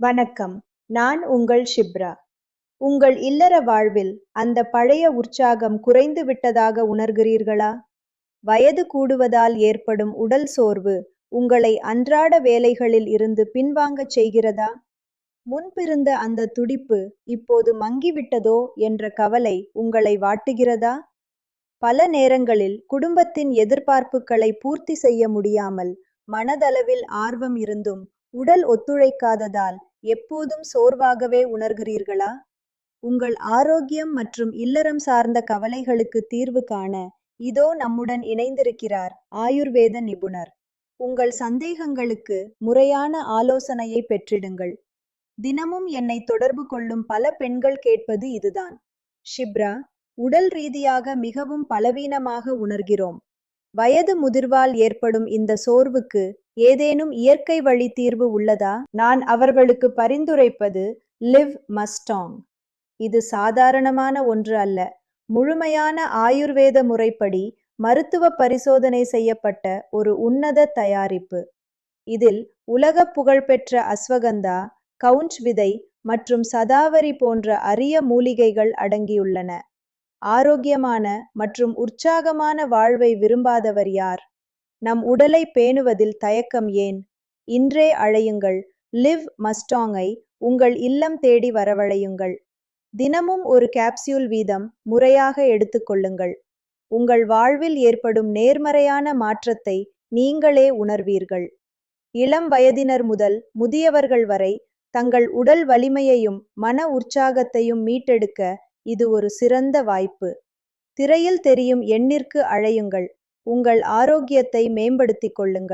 வணக்கம். நான் உங்கள் ஷிப்ரா. உங்கள் இல்லற வாழ்வில் அந்த பழைய உற்சாகம் குறைந்து விட்டதாக உணர்கிறீர்களா? வயது கூடுவதால் ஏற்படும் உடல் சோர்வு உங்களை அன்றாட வேலைகளில் இருந்து பின்வாங்கச் செய்கிறதா? முன்பிருந்த அந்த துடிப்பு இப்போது மங்கிவிட்டதோ என்ற கவலை உங்களை வாட்டுகிறதா? பல நேரங்களில் குடும்பத்தின் எதிர்பார்ப்புகளை பூர்த்தி செய்ய முடியாமல் மனதளவில் ஆர்வம் இருந்தும் உடல் ஒத்துழைக்காததால் எப்போதும் சோர்வாகவே உணர்கிறீர்களா? உங்கள் ஆரோக்கியம் மற்றும் இல்லறம் சார்ந்த கவலைகளுக்கு தீர்வு காண இதோ நம்முடன் இணைந்திருக்கிறார் ஆயுர்வேத நிபுணர். உங்கள் சந்தேகங்களுக்கு முறையான ஆலோசனையை பெற்றிடுங்கள். தினமும் என்னை தொடர்பு கொள்ளும் பல பெண்கள் கேட்பது இதுதான். ஷிப்ரா, உடல் ரீதியாக மிகவும் பலவீனமாக உணர்கிறோம். வயது முதிர்வால் ஏற்படும் இந்த சோர்வுக்கு ஏதேனும் இயற்கை வழி தீர்வு உள்ளதா? நான் அவர்களுக்கு பரிந்துரைப்பது லிவ் மஸ்டாங். இது சாதாரணமான ஒன்று அல்ல. முழுமையான ஆயுர்வேத முறைப்படி மருத்துவ பரிசோதனை செய்யப்பட்ட ஒரு உன்னத தயாரிப்பு. இதில் உலக புகழ்பெற்ற அஸ்வகந்தா, கவுண்ட் விதை மற்றும் சதாவரி போன்ற அரிய மூலிகைகள் அடங்கியுள்ளன. ஆரோக்கியமான மற்றும் உற்சாகமான வாழ்வை விரும்பாதவர் யார்? நம் உடலை பேணுவதில் தயக்கம் ஏன்? இன்றே அழையுங்கள். லிவ் மஸ்டாங்கை உங்கள் இல்லம் தேடி வரவழையுங்கள். தினமும் ஒரு கேப்சியூல் வீதம் முறையாக எடுத்துக்கொள்ளுங்கள். உங்கள் வாழ்வில் ஏற்படும் நேர்மறையான மாற்றத்தை நீங்களே உணர்வீர்கள். இளம் வயதினர் முதல் முதியவர்கள் வரை தங்கள் உடல் வலிமையையும் மன உற்சாகத்தையும் மீட்டெடுக்க இது ஒரு சிறந்த வாய்ப்பு. திரையில் தெரியும் எண்ணிற்கு அழையுங்கள். உங்கள் ஆரோக்கியத்தை மேம்படுத்திக் கொள்ளுங்கள்.